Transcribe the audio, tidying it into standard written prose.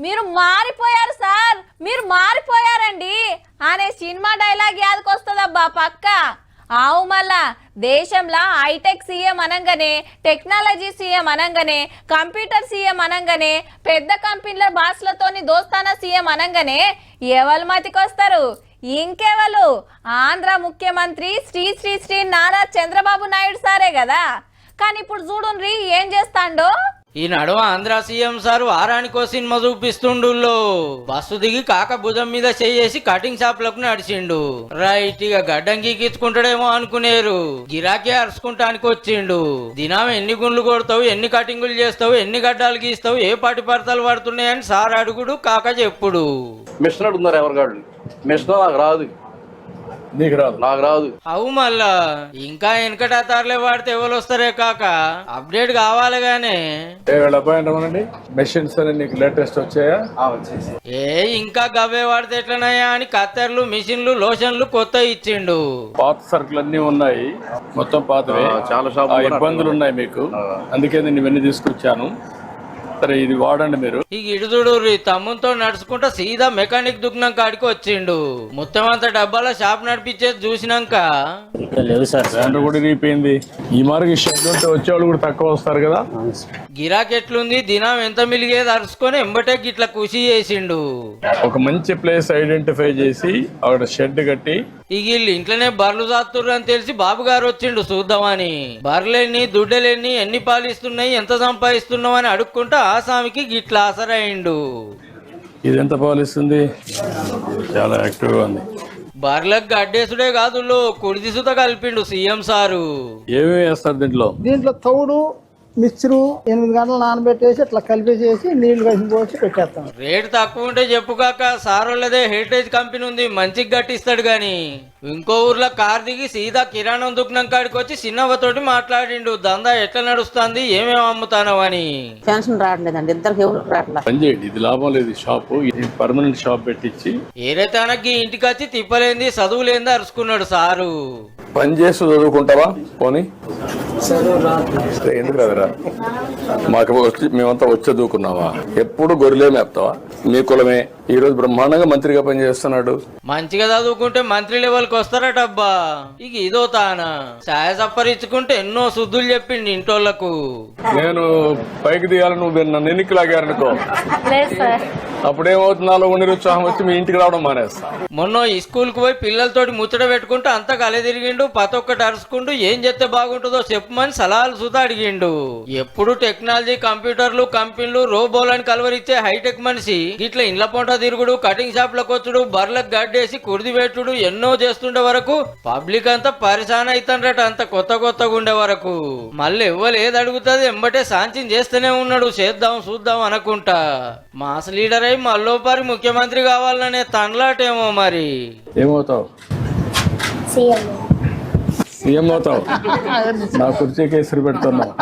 మీరు మారిపోయారు సార్, మీరు మారిపోయారండి అనే సినిమా డైలాగ్ యాదకొస్తుందబ్బా పక్క. ఆవు మళ్ళా దేశంలో హైటెక్ సీఎం అనంగానే, టెక్నాలజీ సీఎం అనంగానే, కంప్యూటర్ సీఎం అనంగానే, పెద్ద కంపెనీల బాస్లతోని దోస్తానా సీఎం అనంగానే ఎవరు మతికొస్తారు? ఇంకెవరు? ఆంధ్ర ముఖ్యమంత్రి శ్రీ శ్రీ శ్రీ నారా చంద్రబాబు నాయుడు సారే కదా. కానీ ఇప్పుడు చూడుండ్రి ఏం చేస్తాండో. ఈ నడుమ ఆంధ్ర సీఎం సార్ వారానికో సినిమా చూపిస్తుండుల్లో. బస్సు దిగి కాక భుజం మీద చేసి కటింగ్ షాప్లకు నడిచిండు. రైట్ ఇక గడ్డం గీకించుకుంటాడేమో అనుకునేరు, గిరాకీ అరుచుకుంటానికి వచ్చిండు. దినం ఎన్ని గుండ్లు కొడతావు, ఎన్ని కటింగులు చేస్తావు, ఎన్ని గడ్డాలు గీస్తావు, ఏ పాటి పడతలు పడుతున్నాయని సార్ అడుగుడు, కాక చెప్పుడు. మిషన్ అడుగుతున్నారు ఎవరికాడు. మిషన్ నాకు రాదు, నీకు రాదు, నాకు రాదు. అవు మళ్ళా ఇంకా వెనకటాతారులే వాడితే ఎవరు వస్తారే కాక, అప్డేట్ కావాలి గానే. మెషిన్స్ అని నీకు లేటెస్ట్ వచ్చాయా? ఇంకా గవ్వే వాడితే ఎట్లనయ్యా అని కత్తెరలు, మిషన్లు, లోషన్లు కొత్త ఇచ్చిండు. పాత సరుకులు అన్ని ఉన్నాయి, మొత్తం పాతవే. చాలా ఇబ్బందులు ఉన్నాయి మీకు, అందుకే నేను ఇవన్నీ తీసుకొచ్చాను. సరే ఇది వాడండి మీరు. ఈ ఇడుదుడు తమ్ముతో నడుచుకుంటా సీదా మెకానిక్ దుకాణం కాడికి వచ్చిండు. మొత్తం అంత డబ్బాల షాప్ నడిపించేది చూసినాక కూడా రీపోయింది. ఈ మార్గం షెడ్ ఉంటే వచ్చేవాళ్ళు కూడా తక్కువ వస్తారు కదా. గిరాకీ ఎట్లుంది, దినం ఎంత మిలిగేది అరుచుకొని ఎంబటే గిట్ల కృషి చేసిండు. ఒక మంచి ప్లేస్ ఐడెంటిఫై చేసి అక్కడ షెడ్ కట్టి, ఈ వీళ్ళు ఇంట్లోనే బర్రెలు సాత్తుర్రు అని తెలిసి బాబు గారు వచ్చిండు చూద్దామని. బర్రెలెన్ని, దుడ్డలెన్ని, ఎన్ని పాలిస్తున్నాయి, ఎంత సంపాదిస్తున్నావు అని అడుక్కుంటా ఆసామికి గిట్ల ఆసరైండు. ఇది ఎంత పాలిస్తుంది? చాలా యాక్టివ్ గా ఉంది. బర్రెలకు గడ్డేసుడే కాదు, కుడిదిసుత కలిపిండు సీఎం సారు. ఏమేమి వేస్తారు దీంట్లో? దీంట్లో తౌడు, మిక్చరు 8 గంటలు నానబెట్టేసి ఇట్లా కలిపేసేసి నీళ్లు కలిసి పోసి పెట్టేస్తాం. రేటు తక్కువ ఉంటే చెప్పు కాక, సార్ వాళ్ళదే హెరిటేజ్ కంపెనీ ఉంది, మంచిగా గట్టిస్తాడు గాని. ఇంకో ఊర్లో కార్ దిగి సీదా కిరాణం దుకాణం కాడికి వచ్చి చిన్నవ్వతోటి మాట్లాడిండు. దందా ఎట్లా నడుస్తుంది, ఏమేమి అమ్ముతానో అని. పెన్షన్ రావట్లేదండి, ఇద్దరికి ఎవరు రావట్లేదు. పని చేయండి, ఇది లాభం లేదు. షాపు ఇది పర్మనెంట్ షాప్ పెట్టించి ఏరే తనకి ఇంటికి వచ్చి తిప్పలేంది, చదువులేంది అరుచుకున్నాడు సారు. పని చేస్తూ చదువుకుంటావా? పోనీ ఎందుకు రాదురా? మాకు వచ్చి మేమంతా వచ్చి చదువుకున్నావా? ఎప్పుడు గొర్రెలే మేపుతావా? మీ కులమే ఈ రోజు బ్రహ్మాండంగా మంత్రిగా పనిచేస్తున్నాడు. మంచిగా చదువుకుంటే మంత్రి లెవెల్కి వస్తారటబ్బా. ఇక ఇదో తానా ఛాయ సప్పరించుకుంటే ఎన్నో శుద్ధులు చెప్పిండి ఇంటోళ్లకు. నేను పైకి దిగాలని నువ్వు నన్ను ఎన్నిక లాగారనుకో, అప్పుడేమవుతుంది? నాలో నిరుత్సాహం వచ్చి మీ ఇంటికి రావడం మానేస్తా. మొన్న ఈ స్కూల్ కు పోయి పిల్లలతోటి ముచ్చట పెట్టుకుంటూ అంతా కలే తిరిగిండు. ప్రతి ఒక్కటి అరుచుకుంటూ ఏం చేస్తే బాగుంటుందో చెప్పమని సలహాలు సుతా అడిగిండు. ఎప్పుడు టెక్నాలజీ, కంప్యూటర్లు, కంపెనీలు, రోబోలని కలవరిచ్చే హైటెక్ మనిషి ఇట్లా ఇండ్ల పొంట తిరుగుడు, కటింగ్ షాప్ లకు వచ్చుడు, బర్లకు గడ్డేసి కుడిది పెట్టుడు ఎన్నో చేస్తుండే వరకు పబ్లిక్ అంతా పరిశాన అవుతాండ్రట. అంత కొత్తగా ఉండే వరకు మళ్ళీ ఎవ్వరు ఏది అడుగుతుంది ఎంబటే సాంచిన చేస్తూనే ఉన్నాడు. చేద్దాం చూద్దాం అనుకుంటా మాస్ లీడర్ అయి మళ్ళోపారి ముఖ్యమంత్రి కావాలనే తనలాటేమో మరి. ఏమవుతావు? సీఎం అవుతావు. నా కుర్చీ కేసరి పెడుతున్నావు.